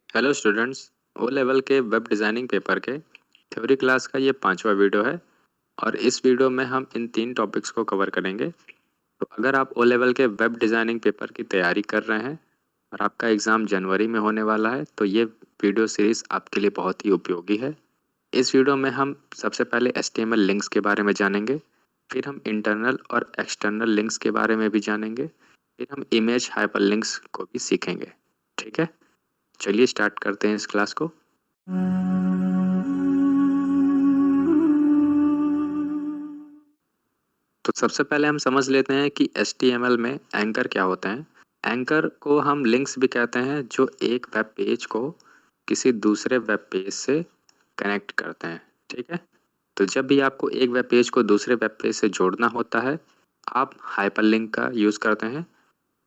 Hello students. O level के web designing paper के theory class का ये 5वां वीडियो है और इस वीडियो में हम इन 3 टॉपिक्स को कवर करेंगे। तो अगर आप ओ लेवल के वेब डिज़ाइनिंग पेपर की तैयारी कर रहे हैं और आपका एग्ज़ाम जनवरी में होने वाला है तो ये वीडियो सीरीज़ आपके लिए बहुत ही उपयोगी है। इस वीडियो में हम सबसे पहले HTML लिंक्स के बारे में जानेंगे, फिर हम इंटरनल और एक्सटर्नल लिंक्स के बारे में भी जानेंगे, फिर हम इमेज हाइपरलिंक्स को भी सीखेंगे। ठीक है, चलिए स्टार्ट करते हैं इस क्लास को। तो सबसे पहले हम समझ लेते हैं कि HTML में एंकर क्या होते हैं। एंकर को हम लिंक्स भी कहते हैं, जो एक वेब पेज को किसी दूसरे वेब पेज से कनेक्ट करते हैं। ठीक है, तो जब भी आपको एक वेब पेज को दूसरे वेब पेज से जोड़ना होता है, आप हाइपरलिंक का यूज़ करते हैं।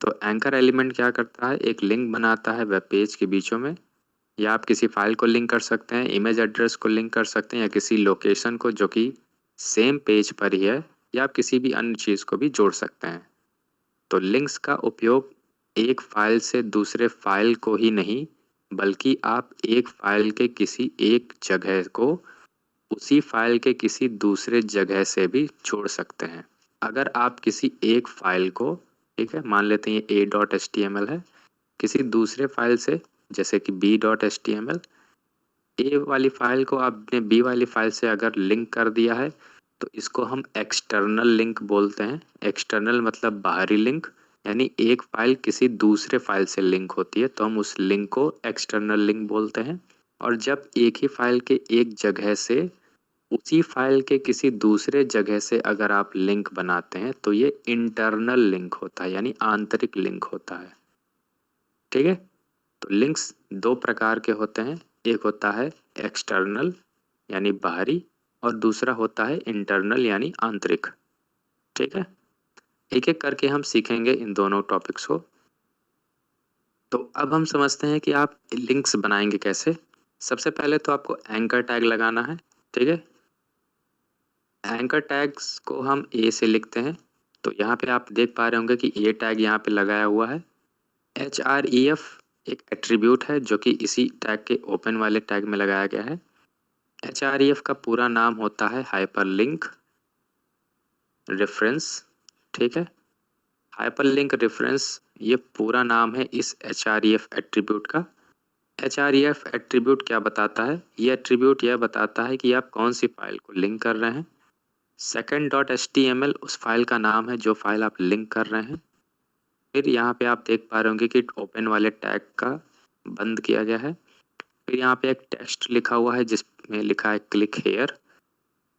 तो एंकर एलिमेंट क्या करता है, एक लिंक बनाता है वेब पेज के बीचों में, या आप किसी फाइल को लिंक कर सकते हैं, इमेज एड्रेस को लिंक कर सकते हैं, या किसी लोकेशन को जो कि सेम पेज पर ही है, या आप किसी भी अन्य चीज़ को भी जोड़ सकते हैं। तो लिंक्स का उपयोग एक फाइल से दूसरे फाइल को ही नहीं, बल्कि आप एक फाइल के किसी एक जगह को उसी फाइल के किसी दूसरे जगह से भी जोड़ सकते हैं। अगर आप किसी एक फाइल को, ठीक है, मान लेते हैं ये a.html है, किसी दूसरे फाइल से जैसे कि b.html, ए वाली फाइल को आपने बी वाली फाइल से अगर लिंक कर दिया है तो इसको हम एक्सटर्नल लिंक बोलते हैं। एक्सटर्नल मतलब बाहरी लिंक, यानी एक फाइल किसी दूसरे फाइल से लिंक होती है तो हम उस लिंक को एक्सटर्नल लिंक बोलते हैं। और जब एक ही फाइल के एक जगह से उसी फाइल के किसी दूसरे जगह से अगर आप लिंक बनाते हैं तो ये इंटरनल लिंक होता है, यानी आंतरिक लिंक होता है। ठीक है, तो लिंक्स दो प्रकार के होते हैं, एक होता है एक्सटर्नल यानी बाहरी, और दूसरा होता है इंटरनल यानी आंतरिक। ठीक है, एक एक करके हम सीखेंगे इन दोनों टॉपिक्स को। तो अब हम समझते हैं कि आप लिंक्स बनाएंगे कैसे। सबसे पहले तो आपको एंकर टैग लगाना है। ठीक है, एंकर टैग्स को हम ए से लिखते हैं। तो यहाँ पे आप देख पा रहे होंगे कि ए टैग यहाँ पे लगाया हुआ है। href एक एट्रीब्यूट है जो कि इसी टैग के ओपन वाले टैग में लगाया गया है। href का पूरा नाम होता है हाइपरलिंक रेफरेंस। ठीक है, हाइपरलिंक रेफरेंस ये पूरा नाम है इस href एट्रीब्यूट का। href एट्रीब्यूट क्या बताता है, ये एट्रीब्यूट यह बताता है कि आप कौन सी फाइल को लिंक कर रहे हैं। सेकंड डॉट html उस फाइल का नाम है जो फाइल आप लिंक कर रहे हैं। फिर यहाँ पे आप देख पा रहे होंगे कि ओपन वाले टैग का बंद किया गया है। फिर यहाँ पे एक टेक्स्ट लिखा हुआ है जिसमें लिखा है क्लिक हेयर।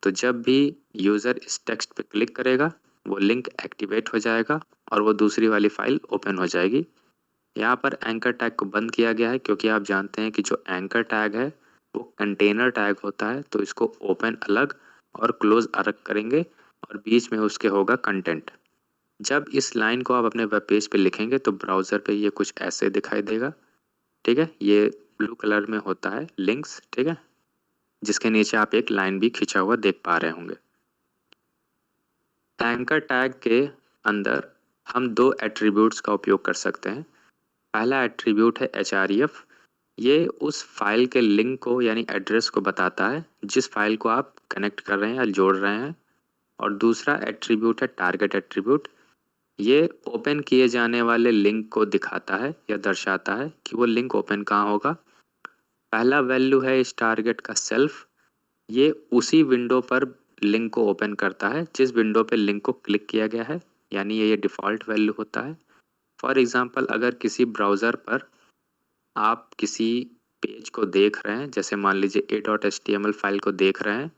तो जब भी यूज़र इस टेक्स्ट पे क्लिक करेगा वो लिंक एक्टिवेट हो जाएगा और वो दूसरी वाली फाइल ओपन हो जाएगी। यहाँ पर एंकर टैग को बंद किया गया है क्योंकि आप जानते हैं कि जो एंकर टैग है वो कंटेनर टैग होता है, तो इसको ओपन अलग और क्लोज अलग करेंगे और बीच में उसके होगा कंटेंट। जब इस लाइन को आप अपने वेब पेज पे लिखेंगे तो ब्राउज़र पे ये कुछ ऐसे दिखाई देगा। ठीक है, ये ब्लू कलर में होता है लिंक्स। ठीक है, जिसके नीचे आप एक लाइन भी खींचा हुआ देख पा रहे होंगे। एंकर टैग के अंदर हम दो एट्रीब्यूट्स का उपयोग कर सकते हैं। पहला एट्रीब्यूट है href, ये उस फाइल के लिंक को यानी एड्रेस को बताता है जिस फाइल को आप कनेक्ट कर रहे हैं या जोड़ रहे हैं। और दूसरा एट्रीब्यूट है टारगेट एट्रीब्यूट, ये ओपन किए जाने वाले लिंक को दिखाता है या दर्शाता है कि वो लिंक ओपन कहाँ होगा। पहला वैल्यू है इस टारगेट का सेल्फ, ये उसी विंडो पर लिंक को ओपन करता है जिस विंडो पे लिंक को क्लिक किया गया है, यानी ये डिफ़ॉल्ट वैल्यू होता है। फॉर एग्जांपल अगर किसी ब्राउज़र पर आप किसी पेज को देख रहे हैं, जैसे मान लीजिए a.html फाइल को देख रहे हैं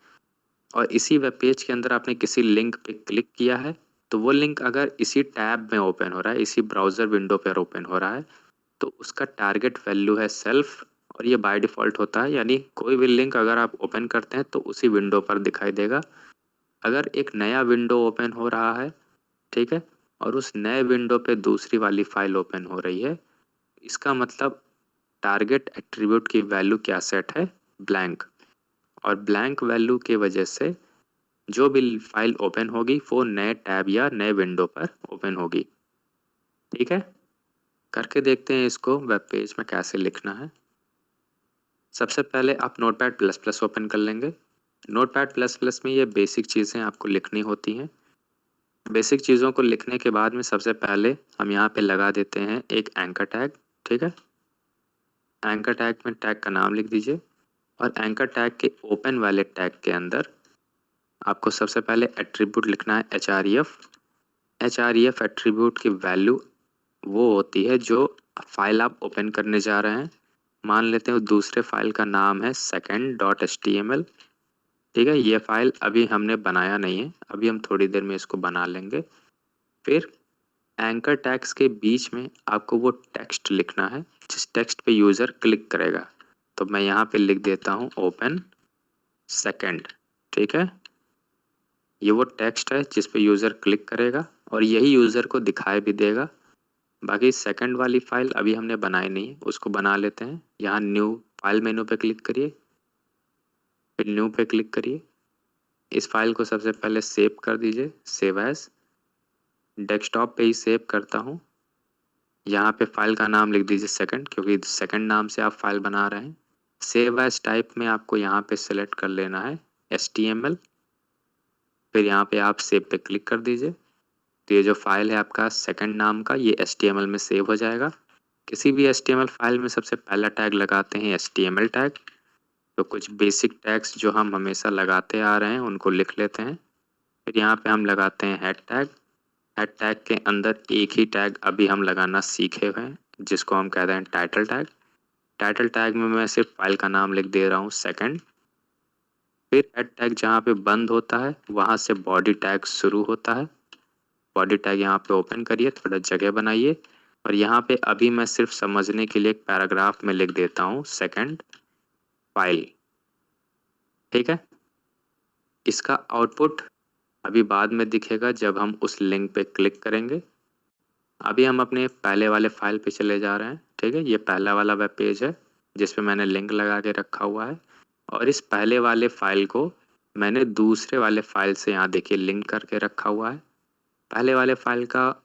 और इसी वेब पेज के अंदर आपने किसी लिंक पे क्लिक किया है, तो वो लिंक अगर इसी टैब में ओपन हो रहा है, इसी ब्राउज़र विंडो पर ओपन हो रहा है, तो उसका टारगेट वैल्यू है सेल्फ और ये बाय डिफ़ॉल्ट होता है, यानी कोई भी लिंक अगर आप ओपन करते हैं तो उसी विंडो पर दिखाई देगा। अगर एक नया विंडो ओपन हो रहा है, ठीक है, और उस नए विंडो पे दूसरी वाली फाइल ओपन हो रही है, इसका मतलब टारगेट एट्रीब्यूट की वैल्यू क्या सेट है, ब्लैंक। और ब्लैंक वैल्यू की वजह से जो भी फाइल ओपन होगी वो नए टैब या नए विंडो पर ओपन होगी। ठीक है, करके देखते हैं इसको वेब पेज में कैसे लिखना है। सबसे पहले आप नोटपैड प्लस प्लस ओपन कर लेंगे। नोटपैड प्लस प्लस में ये बेसिक चीज़ें आपको लिखनी होती हैं। बेसिक चीज़ों को लिखने के बाद में सबसे पहले हम यहाँ पे लगा देते हैं एक एंकर टैग। ठीक है, एंकर टैग में टैग का नाम लिख दीजिए और एंकर टैग के ओपन वाले टैग के अंदर आपको सबसे पहले एट्रीब्यूट लिखना है href एट्रीब्यूट की वैल्यू वो होती है जो फाइल आप ओपन करने जा रहे हैं। मान लेते हैं दूसरे फाइल का नाम है second.html। ठीक है, ये फाइल अभी हमने बनाया नहीं है, अभी हम थोड़ी देर में इसको बना लेंगे। फिर एंकर टैग्स के बीच में आपको वो टेक्स्ट लिखना है जिस टेक्स्ट पे यूज़र क्लिक करेगा। तो मैं यहाँ पे लिख देता हूँ ओपन सेकंड। ठीक है, ये वो टेक्स्ट है जिस पे यूज़र क्लिक करेगा और यही यूज़र को दिखाई भी देगा। बाकी सेकंड वाली फाइल अभी हमने बनाई नहीं है, उसको बना लेते हैं। यहाँ न्यू फाइल मेनू पे क्लिक करिए, फिर न्यू पे क्लिक करिए। इस फाइल को सबसे पहले सेव कर दीजिए, सेव एज। डेस्कटॉप पे ही सेव करता हूँ। यहाँ पे फाइल का नाम लिख दीजिए सेकंड, क्योंकि सेकंड नाम से आप फाइल बना रहे हैं। सेव एज टाइप में आपको यहाँ पे सेलेक्ट कर लेना है HTML। फिर यहाँ पे आप सेव पे क्लिक कर दीजिए। तो ये जो फाइल है आपका सेकंड नाम का, ये HTML में सेव हो जाएगा। किसी भी HTML फाइल में सबसे पहला टैग लगाते हैं HTML टैग। तो कुछ बेसिक टैग्स जो हम हमेशा लगाते आ रहे हैं उनको लिख लेते हैं। फिर यहाँ पे हम लगाते हैं हेड टैग। हेड टैग के अंदर एक ही टैग अभी हम लगाना सीखे हुए हैं जिसको हम कहते हैं टाइटल टैग। टाइटल टैग में मैं सिर्फ फाइल का नाम लिख दे रहा हूँ सेकंड। फिर हेड टैग जहाँ पे बंद होता है वहाँ से बॉडी टैग शुरू होता है। बॉडी टैग यहाँ पे ओपन करिए, थोड़ा जगह बनाइए और यहाँ पे अभी मैं सिर्फ समझने के लिए एक पैराग्राफ में लिख देता हूँ सेकंड फाइल। ठीक है, इसका आउटपुट अभी बाद में दिखेगा जब हम उस लिंक पे क्लिक करेंगे। अभी हम अपने पहले वाले फाइल पे चले जा रहे हैं। ठीक है, ये पहला वाला वेब पेज है जिस पे मैंने लिंक लगा के रखा हुआ है और इस पहले वाले फाइल को मैंने दूसरे वाले फाइल से यहाँ देखिए लिंक करके रखा हुआ है। पहले वाले फाइल का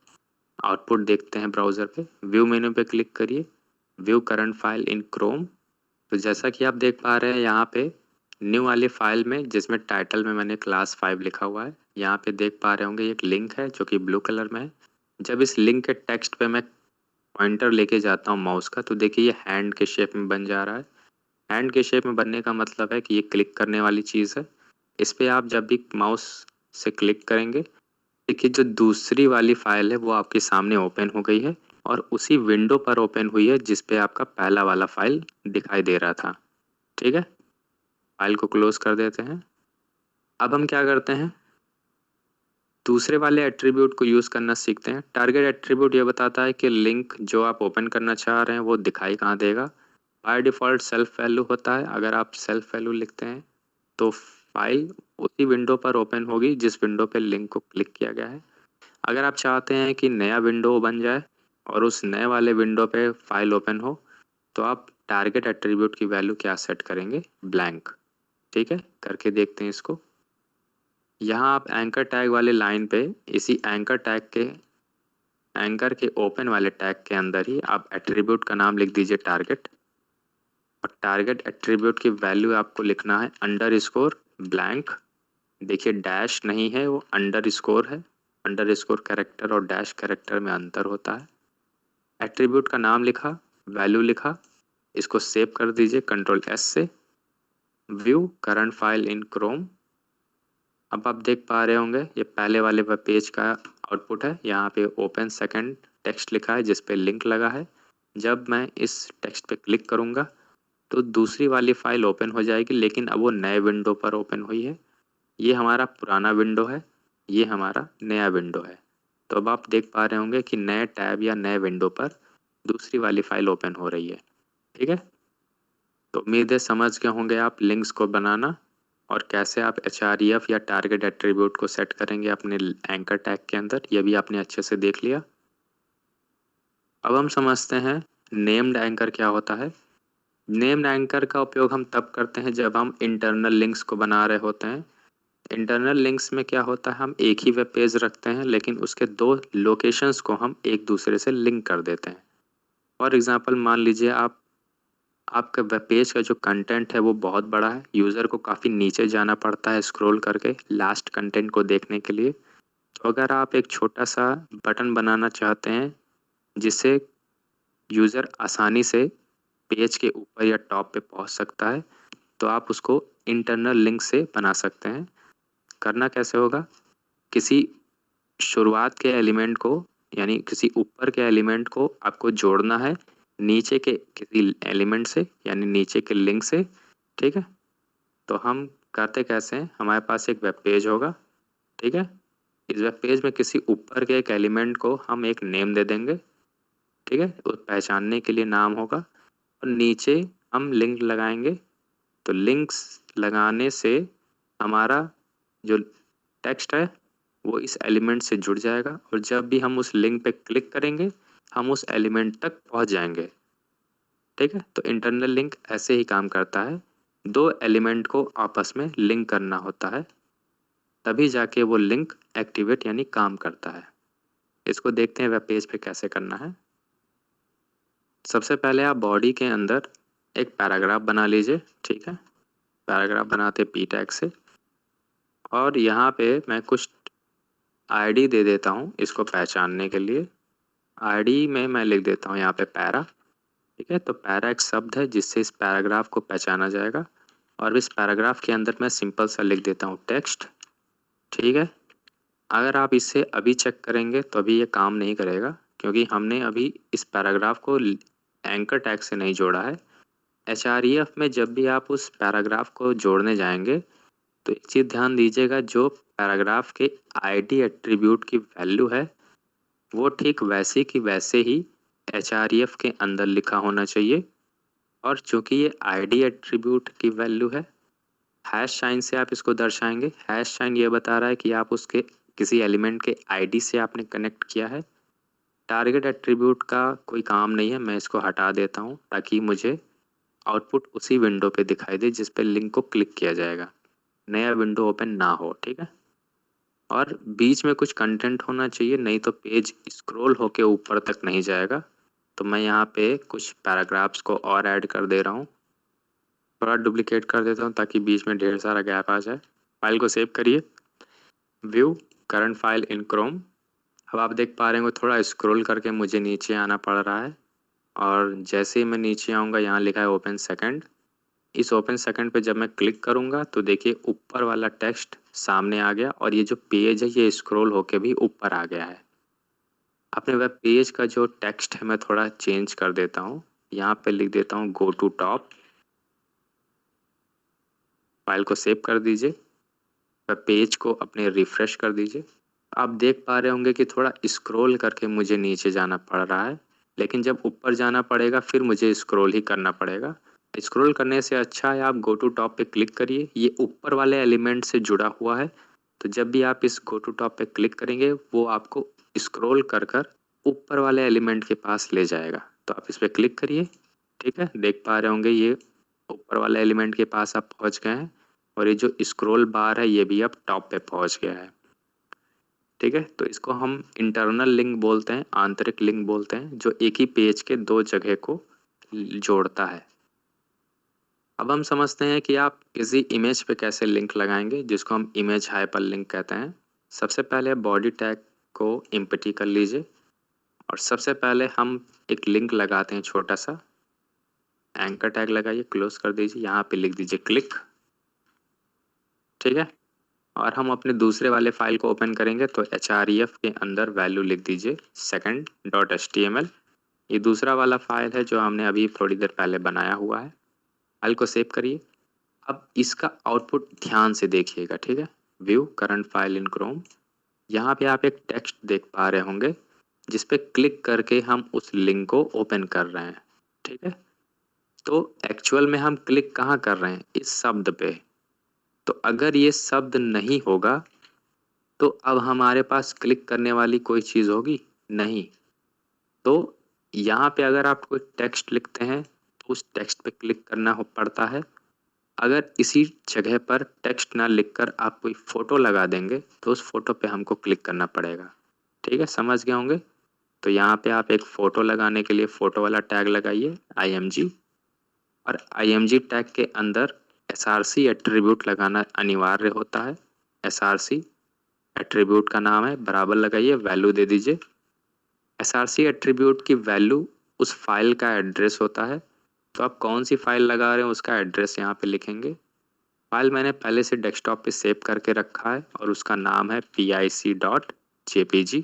आउटपुट देखते हैं ब्राउज़र पे। व्यू मेनू पे क्लिक करिए, view current file in Chrome. तो जैसा कि आप देख पा रहे हैं यहाँ पे न्यू वाली फाइल में जिसमें टाइटल में मैंने क्लास 5 लिखा हुआ है, यहाँ पे देख पा रहे होंगे एक लिंक है जो कि ब्लू कलर में है। जब इस लिंक के टेक्स्ट पे मैं पॉइंटर लेके जाता हूँ माउस का, तो देखिए ये हैंड के शेप में बन जा रहा है। हैंड के शेप में बनने का मतलब है कि ये क्लिक करने वाली चीज़ है। इस पे आप जब भी माउस से क्लिक करेंगे, देखिए जो दूसरी वाली फाइल है वो आपके सामने ओपन हो गई है और उसी विंडो पर ओपन हुई है जिस पे आपका पहला वाला फाइल दिखाई दे रहा था। ठीक है, फाइल को क्लोज कर देते हैं। अब हम क्या करते हैं, दूसरे वाले एट्रीब्यूट को यूज़ करना सीखते हैं। टारगेट एट्रीब्यूट ये बताता है कि लिंक जो आप ओपन करना चाह रहे हैं वो दिखाई कहाँ देगा। बाय डिफ़ॉल्ट सेल्फ वैल्यू होता है। अगर आप सेल्फ वैल्यू लिखते हैं तो फाइल उसी विंडो पर ओपन होगी जिस विंडो पे लिंक को क्लिक किया गया है। अगर आप चाहते हैं कि नया विंडो बन जाए और उस नए वाले विंडो पे फाइल ओपन हो, तो आप टारगेट एट्रीब्यूट की वैल्यू क्या सेट करेंगे, ब्लैंक। ठीक है, करके देखते हैं इसको। यहाँ आप एंकर टैग वाले लाइन पे इसी एंकर के ओपन वाले टैग के अंदर ही आप एट्रीब्यूट का नाम लिख दीजिए टारगेट। और टारगेट एट्रीब्यूट की वैल्यू आपको लिखना है अंडरस्कोर ब्लैंक। देखिए डैश नहीं है, वो अंडरस्कोर है। अंडरस्कोर कैरेक्टर और डैश कैरेक्टर में अंतर होता है। एट्रीब्यूट का नाम लिखा, वैल्यू लिखा, इसको सेव कर दीजिए Ctrl+S से। View current file in Chrome. अब आप देख पा रहे होंगे ये पहले वाले वेब पेज का आउटपुट है। यहाँ पे ओपन सेकंड टेक्स्ट लिखा है जिस पे लिंक लगा है। जब मैं इस टेक्स्ट पे क्लिक करूँगा तो दूसरी वाली फाइल ओपन हो जाएगी, लेकिन अब वो नए विंडो पर ओपन हुई है। ये हमारा पुराना विंडो है, ये हमारा नया विंडो है। तो अब आप देख पा रहे होंगे कि नए टैब या नए विंडो पर दूसरी वाली फाइल ओपन हो रही है। ठीक है, तो उम्मीद है समझ गए होंगे आप लिंक्स को बनाना और कैसे आप href या टारगेट एट्रीब्यूट को सेट करेंगे अपने एंकर टैग के अंदर। ये भी आपने अच्छे से देख लिया। अब हम समझते हैं नेम्ड एंकर क्या होता है। नेम्ड एंकर का उपयोग हम तब करते हैं जब हम इंटरनल लिंक्स को बना रहे होते हैं। इंटरनल लिंक्स में क्या होता है, हम एक ही वेब पेज रखते हैं लेकिन उसके दो लोकेशंस को हम एक दूसरे से लिंक कर देते हैं। फॉर एग्जांपल मान लीजिए आप आपका वेब पेज का जो कंटेंट है वो बहुत बड़ा है, यूज़र को काफ़ी नीचे जाना पड़ता है स्क्रॉल करके लास्ट कंटेंट को देखने के लिए। तो अगर आप एक छोटा सा बटन बनाना चाहते हैं जिससे यूज़र आसानी से पेज के ऊपर या टॉप पे पहुंच सकता है, तो आप उसको इंटरनल लिंक से बना सकते हैं। करना कैसे होगा, किसी शुरुआत के एलिमेंट को यानी किसी ऊपर के एलिमेंट को आपको जोड़ना है नीचे के किसी एलिमेंट से यानी नीचे के लिंक से, ठीक है। तो हम करते कैसे हैं, हमारे पास एक वेब पेज होगा, ठीक है। इस वेब पेज में किसी ऊपर के एक एलिमेंट को हम एक नेम दे देंगे, ठीक है, उस पहचानने के लिए नाम होगा। और नीचे हम लिंक लगाएंगे, तो लिंक्स लगाने से हमारा जो टेक्स्ट है वो इस एलिमेंट से जुड़ जाएगा और जब भी हम उस लिंक पे क्लिक करेंगे हम उस एलिमेंट तक पहुंच जाएंगे, ठीक है। तो इंटरनल लिंक ऐसे ही काम करता है, दो एलिमेंट को आपस में लिंक करना होता है, तभी जाके वो लिंक एक्टिवेट यानी काम करता है। इसको देखते हैं वेब पेज पे कैसे करना है। सबसे पहले आप बॉडी के अंदर एक पैराग्राफ बना लीजिए, ठीक है। पैराग्राफ बनाते पी टैग से, और यहाँ पे मैं कुछ आईडी दे देता हूँ इसको पहचानने के लिए। आईडी में मैं लिख देता हूँ यहाँ पे पैरा, ठीक है। तो पैरा एक शब्द है जिससे इस पैराग्राफ को पहचाना जाएगा, और इस पैराग्राफ के अंदर मैं सिंपल सा लिख देता हूँ टेक्स्ट, ठीक है। अगर आप इसे अभी चेक करेंगे तो अभी ये काम नहीं करेगा क्योंकि हमने अभी इस पैराग्राफ को एंकर टैग से नहीं जोड़ा है। एचआरईएफ में जब भी आप उस पैराग्राफ को जोड़ने जाएंगे तो एक चीज़ ध्यान दीजिएगा, जो पैराग्राफ के आईडी एट्रीब्यूट की वैल्यू है वो ठीक वैसे की वैसे ही एचआरईएफ के अंदर लिखा होना चाहिए। और चूंकि ये आईडी एट्रीब्यूट की वैल्यू है, हैश साइन से आप इसको दर्शाएंगे। हैश साइन ये बता रहा है कि आप उसके किसी एलिमेंट के आईडी से आपने कनेक्ट किया है। टारगेट एट्रीब्यूट का कोई काम नहीं है, मैं इसको हटा देता हूँ ताकि मुझे आउटपुट उसी विंडो पे दिखाई दे जिस पे लिंक को क्लिक किया जाएगा, नया विंडो ओपन ना हो, ठीक है। और बीच में कुछ कंटेंट होना चाहिए, नहीं तो पेज स्क्रॉल होके ऊपर तक नहीं जाएगा। तो मैं यहाँ पे कुछ पैराग्राफ्स को और ऐड कर दे रहा हूँ, थोड़ा डुप्लीकेट कर देता हूँ ताकि बीच में ढेर सारा गैप आ जाए। फाइल को सेव करिए, view current file in Chrome. अब आप देख पा रहे हैं थोड़ा स्क्रॉल करके मुझे नीचे आना पड़ रहा है, और जैसे ही मैं नीचे आऊँगा यहाँ लिखा है ओपन सेकंड। इस ओपन सेकंड पे जब मैं क्लिक करूँगा तो देखिए ऊपर वाला टेक्स्ट सामने आ गया और ये जो पेज है ये स्क्रॉल होके भी ऊपर आ गया है। अपने वेब पेज का जो टेक्स्ट है मैं थोड़ा चेंज कर देता हूँ, यहाँ पे लिख देता हूँ गो टू टॉप। फाइल को सेव कर दीजिए, वेब पेज को अपने रिफ्रेश कर दीजिए। आप देख पा रहे होंगे कि थोड़ा स्क्रॉल करके मुझे नीचे जाना पड़ रहा है, लेकिन जब ऊपर जाना पड़ेगा फिर मुझे स्क्रॉल ही करना पड़ेगा। स्क्रॉल करने से अच्छा है आप गो टू टॉप पे क्लिक करिए, ये ऊपर वाले एलिमेंट से जुड़ा हुआ है। तो जब भी आप इस गो टू टॉप पे क्लिक करेंगे वो आपको स्क्रॉल कर कर ऊपर वाले एलिमेंट के पास ले जाएगा। तो आप इस पर क्लिक करिए, ठीक है। देख पा रहे होंगे ये ऊपर वाले एलिमेंट के पास आप पहुंच गए हैं, और ये जो स्क्रॉल बार है ये भी अब टॉप पे पहुंच गया है, ठीक है। तो इसको हम इंटरनल लिंक बोलते हैं, आंतरिक लिंक बोलते हैं, जो एक ही पेज के दो जगह को जोड़ता है। अब हम समझते हैं कि आप किसी इमेज पे कैसे लिंक लगाएंगे, जिसको हम इमेज हाइपर लिंक कहते हैं। सबसे पहले बॉडी टैग को एम्प्टी कर लीजिए, और सबसे पहले हम एक लिंक लगाते हैं छोटा सा। एंकर टैग लगाइए, क्लोज कर दीजिए, यहाँ पे लिख दीजिए क्लिक, ठीक है। और हम अपने दूसरे वाले फाइल को ओपन करेंगे तो href के अंदर वैल्यू लिख दीजिए second.html। ये दूसरा वाला फाइल है जो हमने अभी थोड़ी देर पहले बनाया हुआ है। फाइल को सेव करिए। अब इसका आउटपुट ध्यान से देखिएगा, ठीक है। View current file in Chrome, यहाँ पे आप एक टेक्स्ट देख पा रहे होंगे जिस पे क्लिक करके हम उस लिंक को ओपन कर रहे हैं, ठीक है। तो एक्चुअल में हम क्लिक कहाँ कर रहे हैं, इस शब्द पे। तो अगर ये शब्द नहीं होगा तो अब हमारे पास क्लिक करने वाली कोई चीज़ होगी नहीं। तो यहाँ पे अगर आप कोई टेक्स्ट लिखते हैं तो उस टेक्स्ट पे क्लिक करना हो पड़ता है। अगर इसी जगह पर टेक्स्ट ना लिखकर आप कोई फोटो लगा देंगे तो उस फोटो पे हमको क्लिक करना पड़ेगा, ठीक है। समझ गए होंगे। तो यहाँ पे आप एक फोटो लगाने के लिए फोटो वाला टैग लगाइए IMG। और IMG टैग के अंदर SRC एट्रीब्यूट लगाना अनिवार्य होता है। SRC एट्रीब्यूट का नाम है, बराबर लगाइए, वैल्यू दे दीजिए। SRC एट्रीब्यूट की वैल्यू उस फाइल का एड्रेस होता है, तो आप कौन सी फाइल लगा रहे हैं उसका एड्रेस यहाँ पे लिखेंगे। फाइल मैंने पहले से डेस्कटॉप पे सेव करके रखा है और उसका नाम है pic.jpg।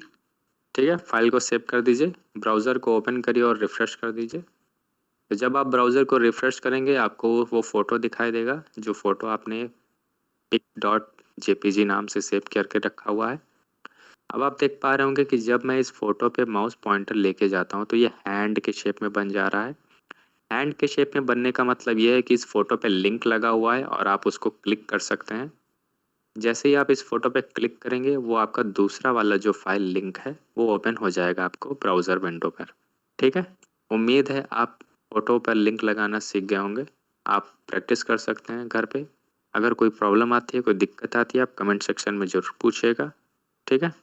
ठीक है, फाइल को सेव कर दीजिए, ब्राउज़र को ओपन करिए और रिफ्रेश कर दीजिए। तो जब आप ब्राउज़र को रिफ्रेश करेंगे आपको वो फ़ोटो दिखाई देगा, जो फ़ोटो आपने pic.jpg नाम से सेव करके रखा हुआ है। अब आप देख पा रहे होंगे कि जब मैं इस फोटो पे माउस पॉइंटर लेके जाता हूँ तो ये हैंड के शेप में बन जा रहा है। हैंड के शेप में बनने का मतलब ये है कि इस फोटो पे लिंक लगा हुआ है और आप उसको क्लिक कर सकते हैं। जैसे ही आप इस फोटो पे क्लिक करेंगे वो आपका दूसरा वाला जो फाइल लिंक है वो ओपन हो जाएगा आपको ब्राउज़र विंडो पर। ठीक है, उम्मीद है आप फोटो पर लिंक लगाना सीख गए होंगे। आप प्रैक्टिस कर सकते हैं घर पे। अगर कोई प्रॉब्लम आती है, कोई दिक्कत आती है, आप कमेंट सेक्शन में ज़रूर पूछिएगा। ठीक है,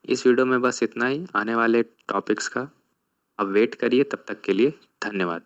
इस वीडियो में बस इतना ही। आने वाले टॉपिक्स का अब वेट करिए, तब तक के लिए धन्यवाद।